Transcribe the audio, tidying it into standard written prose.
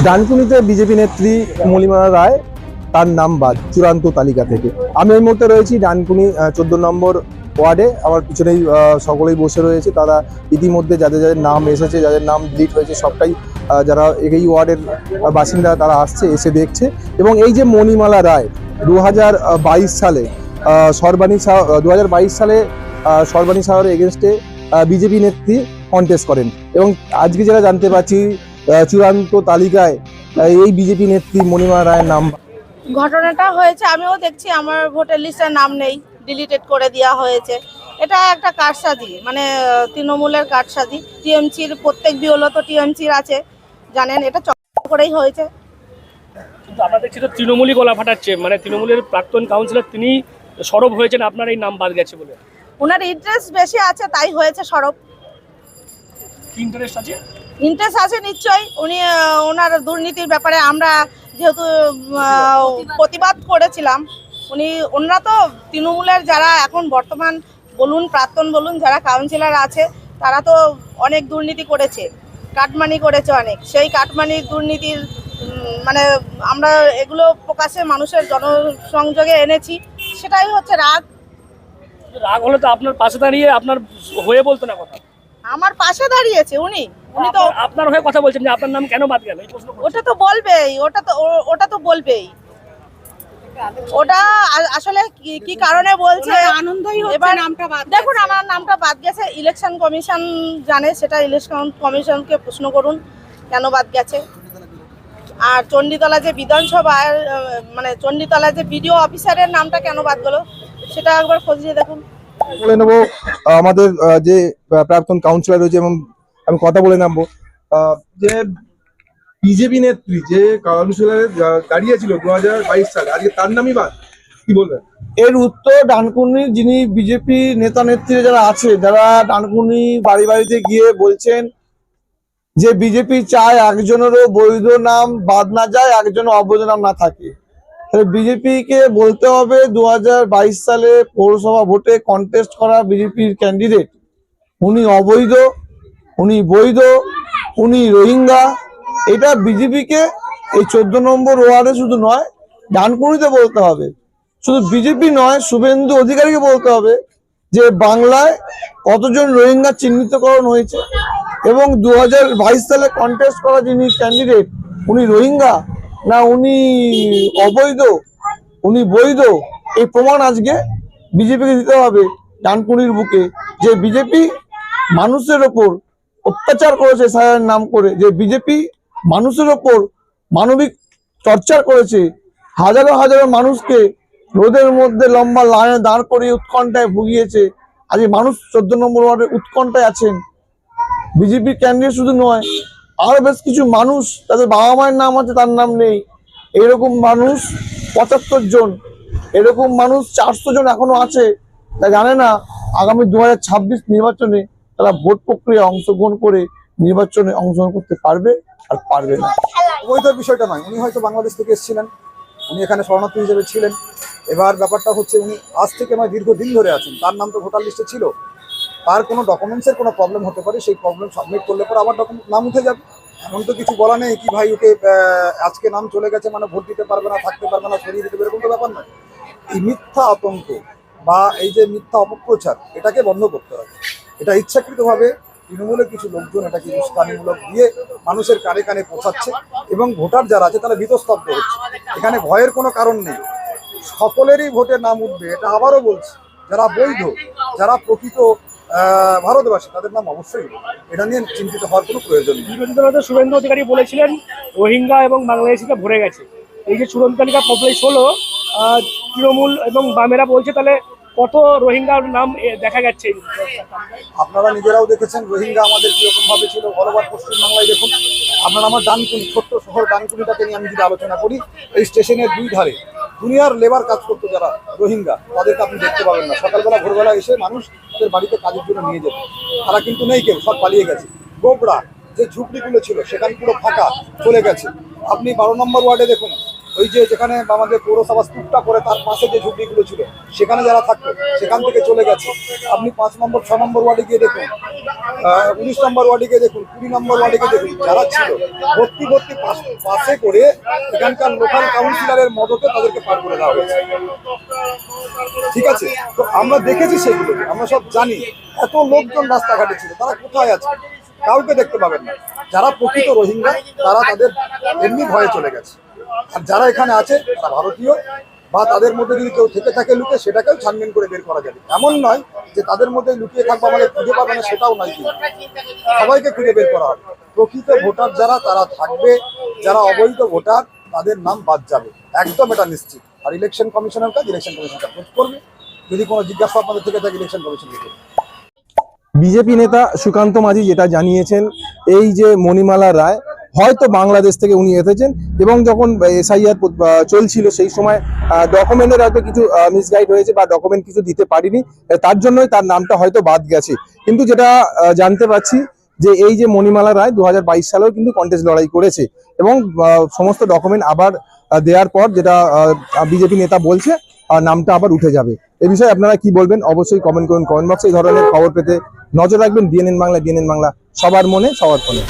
ডানকুনিতে BJP নেত্রী মণিমালা রায় তার নাম বাদ চূড়ান্ত তালিকা থেকে। আমি এই মুহূর্তে রয়েছি ডানকুনি 14 নম্বর ওয়ার্ডে। আমার পিছনেই সকলেই বসে রয়েছে। তারা ইতিমধ্যে যাদের যাদের নাম এসেছে, যাদের নাম ডিলিট হয়েছে, সবটাই যারা এই ওয়ার্ডের বাসিন্দা তারা আসছে, এসে দেখছে। এবং এই যে মণিমালা রায় 2022 সালে সর্বাণী সাহার এগেনস্টে বিজেপি নেত্রী কন্টেস্ট করেন এবং আজকে যেটা জানতে পারছি চূড়ান্ত তালিকায় এই বিজেপি নেত্রী মণিমালা রায়ের নাম। ঘটনাটা হয়েছে আমিও দেখছি, আমার ভোটার লিস্টে নাম নেই, ডিলিটেড করে দেওয়া হয়েছে। এটা একটা কারসাজি, মানে তৃণমূলের কারসাজি। টিএমসির প্রত্যেক বিওলো তো টিএমসির আছে, জানেন, এটা চক্র করেই হয়েছে। কিন্তু আমরা দেখছি তো তৃণমূলই গলা ফাটাচ্ছে, মানে তৃণমূলের প্রাক্তন কাউন্সিলর তিনি সরব হয়েছেন আপনার এই নাম বাদ গেছে বলে। ওনার ইন্টারেস্ট বেশি আছে, তাই হয়েছে সরব। কি ইন্টারেস্ট আছে? ইন্টারেস্ট আছে নিশ্চয়ই। উনি ওনার দুর্নীতির ব্যাপারে আমরা যেহেতু প্রতিবাদ করেছিলাম, ওনারা তো তৃণমূলের যারা এখন বর্তমান বলুন, প্রাক্তন বলুন, যারা কাউন্সিলর আছে তারা তো অনেক দুর্নীতি করেছে, কাটমানি করেছে অনেক। সেই কাটমানির দুর্নীতির মানে আমরা এগুলো প্রকাশে মানুষের জনসংযোগে এনেছি, সেটাই হচ্ছে রাগ। রাগ হলে তো আপনার পাশে দাঁড়িয়ে আপনার হয়ে বলতো না কথা। আমার পাশে দাঁড়িয়েছে উনি তো আপনার হয়ে কথা বলছেন যে আপনার নাম কেন বাদ গেল, ওটা তো বলবেই, ওটা তো বলবেই। ওটা আসলে কি কারণে বলছে আনন্দই হচ্ছে নামটা বাদ। দেখুন, আমার নামটা বাদ গেছে, ইলেকশন কমিশন জানে, সেটা ইলেকশন কমিশনকে প্রশ্ন করুন কেন বাদ গেছে। আর চণ্ডীতলা যে বিধানসভা, মানে চণ্ডীতলা যে বিডিও অফিসারের নামটা কেন বাদ গেল সেটা একবার খোঁজ নিয়ে দেখুন। বলে নেবো আমাদের যে প্রাক্তন কাউন্সিলর রয়েছে এবং আমি কথা বলে নেবো যে বিজেপি নেত্রী যে কাউন্সিলরে দাঁড়িয়েছিল 2022 সালে, আজকে তার নামই বাদ, কি বলবেন? এর উত্তর ডানকুনির যিনি বিজেপি নেতা নেত্রী যারা আছে, যারা ডানকুনি বাড়ি বাড়িতে গিয়ে বলছেন যে বিজেপি চায় একজনেরও বৈধ নাম বাদ না যায়, একজনের অবৈধ নাম না থাকে। বিজেপি কে বলতে হবে 2022 সালে পৌরসভা ভোটে কন্টেস্ট করা বিজেপির ক্যান্ডিডেট উনি অবৈধ, উনি বৈধ, উনি রোহিঙ্গা। এটা বিজেপি কে এই 14 নম্বর ওয়ার্ডে শুধু নয়, ডানকুনিতে বলতে হবে। শুধু বিজেপি নয়, শুভেন্দু অধিকারীকে বলতে হবে যে বাংলায় কতজন রোহিঙ্গা চিহ্নিতকরণ হয়েছে এবং 2022 সালে কন্টেস্ট করা যিনি ক্যান্ডিডেট উনি রোহিঙ্গা না উনি অবৈধ, উনি বৈধ। এই প্রমাণ আজকে বিজেপিকে দিতে হবে ডানকুনির বুকে, যে বিজেপি মানুষের ওপর অত্যাচার করেছে সায়ের নাম করে, যে বিজেপি মানুষের ওপর মানবিক টর্চার করেছে, হাজারো হাজারো মানুষকে রোদের মধ্যে লম্বা লাইনে দাঁড় করিয়ে উৎকণ্ঠায় ভুগিয়েছে। আজ মানুষ 14 নম্বর ওয়ার্ডে উৎকণ্ঠায় আছেন। বিজেপির ক্যান্ডিডেট শুধু নয়, আরো বেশ কিছু মানুষ তাদের বাবা মায়ের নাম আছে, তার নাম নেই। এরকম মানুষ 75 জন, এরকম মানুষ 400 জন এখনো আছে, তা জানে না আগামী 2026 নির্বাচনে তারা ভোট প্রক্রিয়া অংশগ্রহণ করে নির্বাচনে অংশগ্রহণ করতে পারবে আর পারবে না। অবৈধ বিষয়টা নয়, উনি হয়তো বাংলাদেশ থেকে এসেছিলেন, উনি এখানে শরণার্থী হিসেবে ছিলেন। এবার ব্যাপারটা হচ্ছে উনি আজ থেকে নয়, দীর্ঘদিন ধরে আছেন, তার নাম তো ভোটার লিস্টে ছিল। তার কোনো ডকুমেন্টসের কোনো প্রবলেম হতে পারে, সেই প্রবলেম সাবমিট করলে পরে আবার নাম উঠে যাবে। এমন তো কিছু বলা নেই কি ভাই ওকে আজকে নাম চলে গেছে মানে ভোট দিতে পারবে না, থাকতে পারবে না, সরিয়ে দিতে পারবে, এরকম তো ব্যাপার নয়। এই মিথ্যা আতঙ্ক বা এই যে মিথ্যা অপপ্রচার, এটাকে বন্ধ করতে হবে। এটা ইচ্ছাকৃতভাবে তৃণমূলের কিছু লোকজন এটাকে উস্কানিমূলক দিয়ে মানুষের কানে কানে পৌঁছাচ্ছে এবং ভোটার যারা আছে তারা ভীতস্তব্ধ হচ্ছে। এখানে ভয়ের কোনো কারণ নেই, সকলেরই ভোটে নাম উঠবে। এটা আবারও বলছি, যারা বৈধ, যারা প্রকৃত ভারতবাসী তাদের নাম অবশ্যই, এটা নিয়ে চিন্তিত হওয়ার কোনো প্রয়োজন নেই। বিরোধী দলনেতা শুভেন্দু অধিকারী বলেছিলেন রোহিঙ্গা এবং বাংলাদেশিরা ভরে গেছে। এই যে চূড়ান্ত তালিকা পাবলিশ হলো, তৃণমূল এবং বামেরা বলছে তাহলে কত রোহিঙ্গার নাম দেখা যাচ্ছে। আপনারা নিজেরাও দেখেছেন রোহিঙ্গা আমাদের কিরকম ভাবে ছিল। বলবার পশ্চিমবাংলায় দেখুন, আপনারা আমার ডানকুনি, ছোট্ট শহর ডানকুনিটাকে নিয়ে আমি যদি আলোচনা করি, এই স্টেশনের দুই ধারে দুনিয়ার লেবার কাজ করতো যারা রোহিঙ্গা, তাদেরকে আপনি দেখতে পাবেন না। সকালবেলা ভোরবেলা এসে মানুষ তাদের বাড়িতে কাজের জন্য নিয়ে যেত, তারা কিন্তু নেই, কেউ সব পালিয়ে গেছে। গোবরা যে ঝুপড়িগুলো ছিল সেখানে পুরো ফাঁকা, চলে গেছে। আপনি 12 নম্বর ওয়ার্ডে দেখুন, ওই যে যেখানে আমাদের পৌরসভা স্তূপটা করে তার পাশে যে ঝুপড়িগুলো ছিল সেখানে যারা থাকতো সেখান থেকে চলে গেছে। আপনি 5 নম্বর 6 নম্বর ওয়ার্ডে গিয়ে দেখুন, 19 নম্বর ওয়ার্ডে গিয়ে দেখুন, 20 নম্বর ওয়ার্ডে গিয়ে দেখুন, যারা ছিল ভর্তি পাশে করে এখানকার লোকাল কাউন্সিলরের মদতে তাদেরকে পার করে দেওয়া হয়েছে। ঠিক আছে, তো আমরা দেখেছি সেগুলো, আমরা সব জানি। এত লোকজন রাস্তাঘাটে ছিল, তারা কোথায় আছে? কাউকে দেখতে পাবেন না। যারা প্রকৃত রোহিঙ্গা তারা তাদের এমনি ভয়ে চলে গেছে, আর যারা এখানে আছে তারা ভারতীয়, বা তাদের মধ্যে যদি কেউ থেকে থাকে লুকে সেটাকেও ছানবিন করে বের করা যাবে। এমন নয় যে তাদের মধ্যে লুকিয়ে থাকবো আমাদের খুঁজে পাবে না, সেটাও নয়, কিন্তু সবাইকে খুঁজে বের করা হবে। প্রকৃত ভোটার যারা তারা থাকবে, যারা অবৈধ ভোটার তাদের নাম বাদ যাবে, একদম এটা নিশ্চিত। আর ইলেকশন কমিশনের কাজ ইলেকশন কমিশন কাজ করবে। যদি কোনো জিজ্ঞাসা আপনাদের থেকে থাকে ইলেকশন কমিশন করবে। বিজেপি নেতা সুকান্ত মাঝি যেটা জানিয়েছেন, এই যে মণিমালা রায় হয়তো বাংলাদেশ থেকে উনি এসেছেন, এবং যখন এসআইআর চলছিল সেই সময় ডকুমেন্টের হয়তো কিছু মিসগাইড হয়েছে বা ডকুমেন্ট কিছু দিতে পারিনি, তার জন্যই তার নামটা হয়তো বাদ গেছে। কিন্তু যেটা জানতে পারছি যে এই যে মণিমালা রায় 2022 সালেও কিন্তু কন্টেস্ট লড়াই করেছে, এবং সমস্ত ডকুমেন্ট আবার দেওয়ার পর যেটা বিজেপি নেতা বলছে নামটা আবার উঠে যাবে। এ বিষয়ে আপনারা কি বলবেন অবশ্যই কমেন্ট করুন কমেন্ট বক্সে। এই ধরনের খবর পেতে নজর রাখবেন ডিএনএন বাংলা। ডিএনএন বাংলা সবার মনে সবার ফোনে।